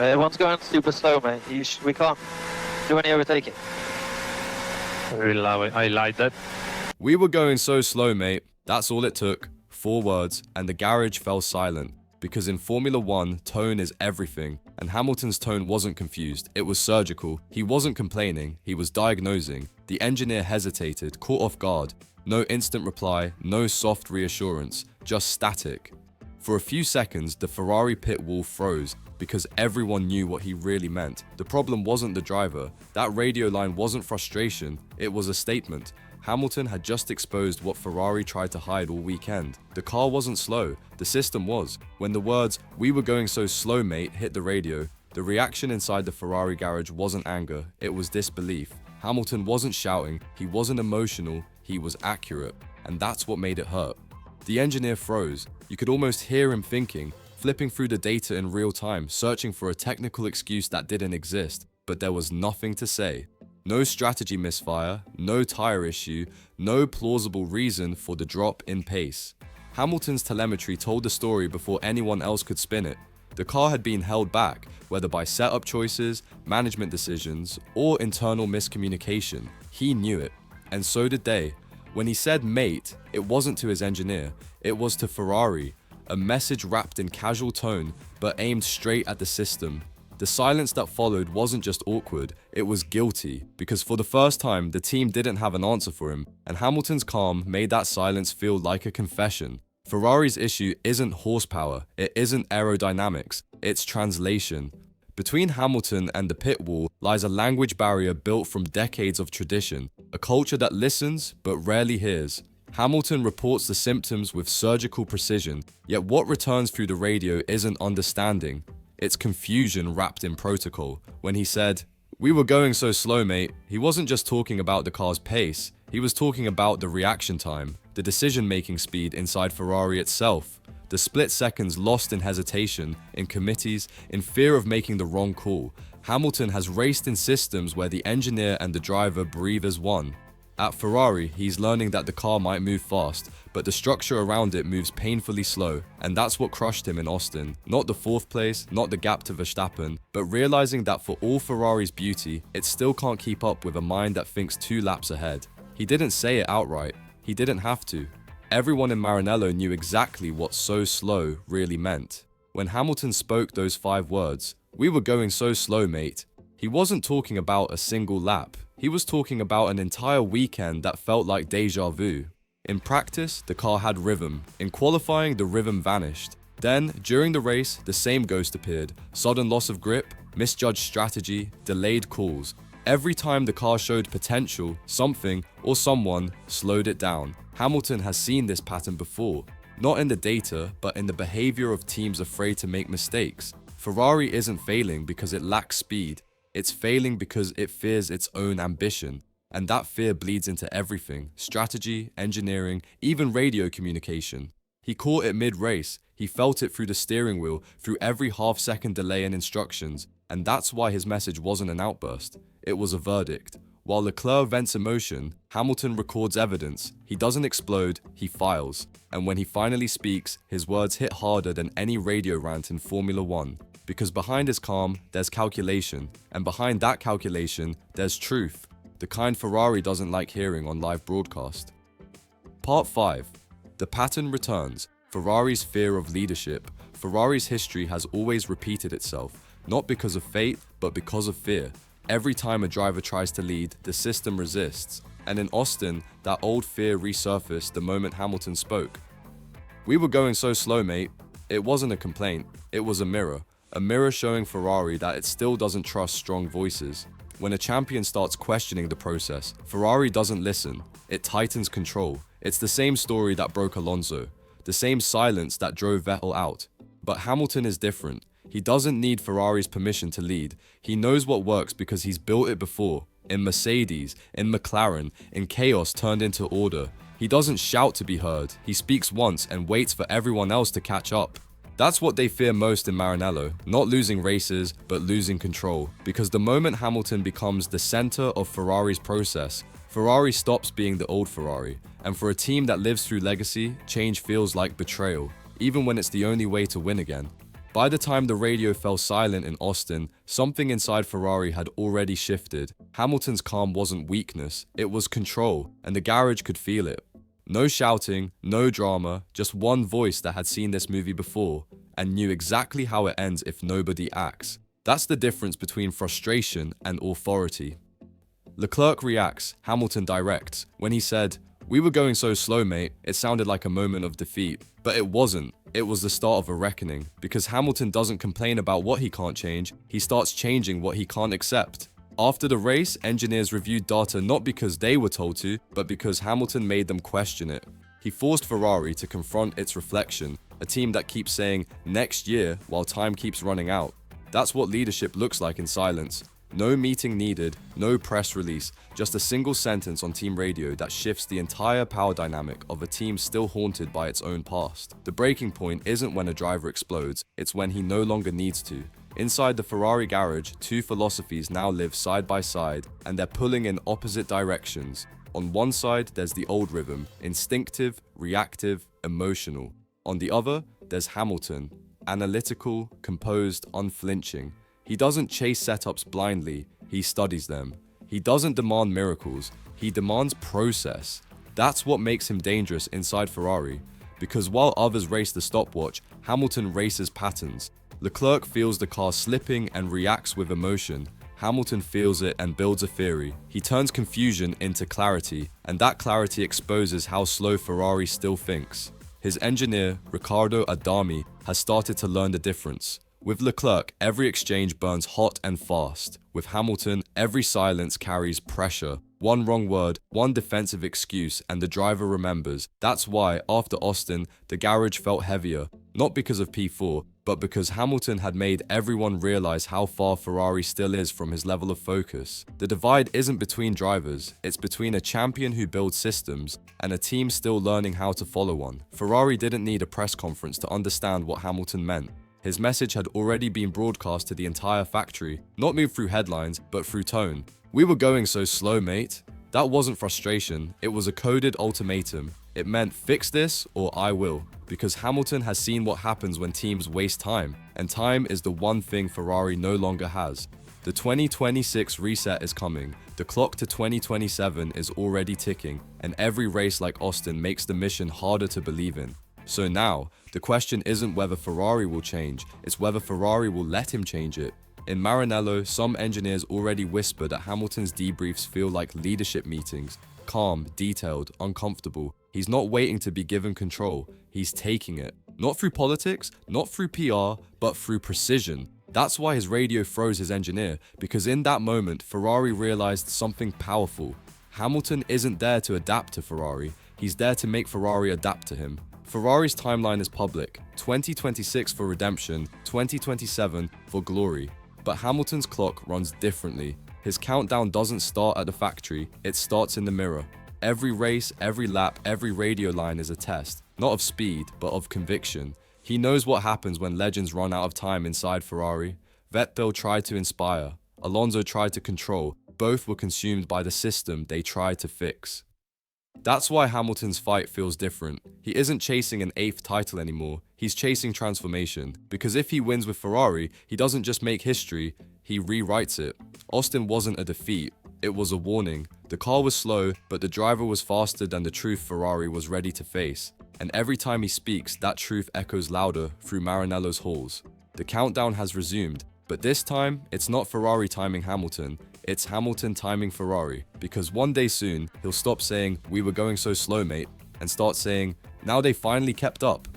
Everyone's going super slow, mate. We can't do any overtaking. I lied that. We were going so slow, mate. That's all it took. 4 words, and the garage fell silent. Because in Formula 1, tone is everything, and Hamilton's tone wasn't confused, it was surgical. He wasn't complaining, he was diagnosing. The engineer hesitated, caught off guard. No instant reply, no soft reassurance, just static. For a few seconds, the Ferrari pit wall froze, because everyone knew what he really meant. The problem wasn't the driver. That radio line wasn't frustration, it was a statement. Hamilton had just exposed what Ferrari tried to hide all weekend. The car wasn't slow, the system was. When the words, "We were going so slow, mate," hit the radio, the reaction inside the Ferrari garage wasn't anger, it was disbelief. Hamilton wasn't shouting, he wasn't emotional, he was accurate. And that's what made it hurt. The engineer froze. You could almost hear him thinking, flipping through the data in real time, searching for a technical excuse that didn't exist. But there was nothing to say. No strategy misfire, no tire issue, no plausible reason for the drop in pace. Hamilton's telemetry told the story before anyone else could spin it. The car had been held back, whether by setup choices, management decisions, or internal miscommunication. He knew it, and so did they. When he said mate, it wasn't to his engineer, it was to Ferrari, a message wrapped in casual tone, but aimed straight at the system. The silence that followed wasn't just awkward, it was guilty, because for the first time, the team didn't have an answer for him, and Hamilton's calm made that silence feel like a confession. Ferrari's issue isn't horsepower, it isn't aerodynamics, it's translation. Between Hamilton and the pit wall lies a language barrier built from decades of tradition, a culture that listens but rarely hears. Hamilton reports the symptoms with surgical precision, yet what returns through the radio isn't understanding. It's confusion wrapped in protocol. When he said, "We were going so slow, mate," he wasn't just talking about the car's pace, he was talking about the reaction time, the decision-making speed inside Ferrari itself, the split seconds lost in hesitation, in committees, in fear of making the wrong call. Hamilton has raced in systems where the engineer and the driver breathe as one. At Ferrari, he's learning that the car might move fast, but the structure around it moves painfully slow, and that's what crushed him in Austin. Not the 4th place, not the gap to Verstappen, but realizing that for all Ferrari's beauty, it still can't keep up with a mind that thinks 2 laps ahead. He didn't say it outright, he didn't have to. Everyone in Maranello knew exactly what "so slow" really meant. When Hamilton spoke those 5 words, "We were going so slow, mate," he wasn't talking about a single lap. He was talking about an entire weekend that felt like deja vu. In practice, the car had rhythm. In qualifying, the rhythm vanished. Then, during the race, the same ghost appeared. Sudden loss of grip, misjudged strategy, delayed calls. Every time the car showed potential, something or someone slowed it down. Hamilton has seen this pattern before. Not in the data, but in the behavior of teams afraid to make mistakes. Ferrari isn't failing because it lacks speed. It's failing because it fears its own ambition. And that fear bleeds into everything: strategy, engineering, even radio communication. He caught it mid-race. He felt it through the steering wheel, through every half-second delay in instructions. And that's why his message wasn't an outburst. It was a verdict. While Leclerc vents emotion, Hamilton records evidence. He doesn't explode, he files. And when he finally speaks, his words hit harder than any radio rant in Formula 1. Because behind his calm, there's calculation. And behind that calculation, there's truth. The kind Ferrari doesn't like hearing on live broadcast. Part 5. The pattern returns. Ferrari's fear of leadership. Ferrari's history has always repeated itself. Not because of fate, but because of fear. Every time a driver tries to lead, the system resists. And in Austin, that old fear resurfaced the moment Hamilton spoke. "We were going so slow, mate." It wasn't a complaint, it was a mirror. A mirror showing Ferrari that it still doesn't trust strong voices. When a champion starts questioning the process, Ferrari doesn't listen. It tightens control. It's the same story that broke Alonso. The same silence that drove Vettel out. But Hamilton is different. He doesn't need Ferrari's permission to lead. He knows what works because he's built it before. In Mercedes, in McLaren, in chaos turned into order. He doesn't shout to be heard. He speaks once and waits for everyone else to catch up. That's what they fear most in Maranello, not losing races, but losing control. Because the moment Hamilton becomes the center of Ferrari's process, Ferrari stops being the old Ferrari. And for a team that lives through legacy, change feels like betrayal, even when it's the only way to win again. By the time the radio fell silent in Austin, something inside Ferrari had already shifted. Hamilton's calm wasn't weakness, it was control, and the garage could feel it. No shouting, no drama, just one voice that had seen this movie before and knew exactly how it ends if nobody acts. That's the difference between frustration and authority. Leclerc reacts, Hamilton directs. When he said, "We were going so slow, mate," it sounded like a moment of defeat. But it wasn't. It was the start of a reckoning, because Hamilton doesn't complain about what he can't change, he starts changing what he can't accept. After the race, engineers reviewed data not because they were told to, but because Hamilton made them question it. He forced Ferrari to confront its reflection, a team that keeps saying, "next year," while time keeps running out. That's what leadership looks like in silence. No meeting needed, no press release, just a single sentence on team radio that shifts the entire power dynamic of a team still haunted by its own past. The breaking point isn't when a driver explodes, it's when he no longer needs to. Inside the Ferrari garage, two philosophies now live side by side, and they're pulling in opposite directions. On one side, there's the old rhythm, instinctive, reactive, emotional. On the other, there's Hamilton, analytical, composed, unflinching. He doesn't chase setups blindly, he studies them. He doesn't demand miracles, he demands process. That's what makes him dangerous inside Ferrari, because while others race the stopwatch, Hamilton races patterns. Leclerc feels the car slipping and reacts with emotion. Hamilton feels it and builds a theory. He turns confusion into clarity, and that clarity exposes how slow Ferrari still thinks. His engineer, Riccardo Adami, has started to learn the difference. With Leclerc, every exchange burns hot and fast. With Hamilton, every silence carries pressure. One wrong word, one defensive excuse, and the driver remembers. That's why, after Austin, the garage felt heavier. Not because of P4, but because Hamilton had made everyone realize how far Ferrari still is from his level of focus. The divide isn't between drivers, it's between a champion who builds systems and a team still learning how to follow one. Ferrari didn't need a press conference to understand what Hamilton meant. His message had already been broadcast to the entire factory, not moved through headlines, but through tone. "We were going so slow, mate." That wasn't frustration, it was a coded ultimatum. It meant fix this or I will, because Hamilton has seen what happens when teams waste time, and time is the one thing Ferrari no longer has. The 2026 reset is coming, the clock to 2027 is already ticking, and every race like Austin makes the mission harder to believe in. So now, the question isn't whether Ferrari will change, it's whether Ferrari will let him change it. In Maranello, some engineers already whisper that Hamilton's debriefs feel like leadership meetings, calm, detailed, uncomfortable. He's not waiting to be given control, he's taking it. Not through politics, not through PR, but through precision. That's why his radio froze his engineer, because in that moment, Ferrari realized something powerful. Hamilton isn't there to adapt to Ferrari, he's there to make Ferrari adapt to him. Ferrari's timeline is public, 2026 for redemption, 2027 for glory. But Hamilton's clock runs differently. His countdown doesn't start at the factory, it starts in the mirror. Every race, every lap, every radio line is a test, not of speed, but of conviction. He knows what happens when legends run out of time inside Ferrari. Vettel tried to inspire, Alonso tried to control, both were consumed by the system they tried to fix. That's why Hamilton's fight feels different. He isn't chasing an 8th title anymore, he's chasing transformation. Because if he wins with Ferrari, he doesn't just make history, he rewrites it. Austin wasn't a defeat, it was a warning. The car was slow, but the driver was faster than the truth Ferrari was ready to face. And every time he speaks, that truth echoes louder through Maranello's halls. The countdown has resumed, but this time, it's not Ferrari timing Hamilton, it's Hamilton timing Ferrari, because one day soon, he'll stop saying, "We were going so slow, mate," and start saying, "Now they finally kept up."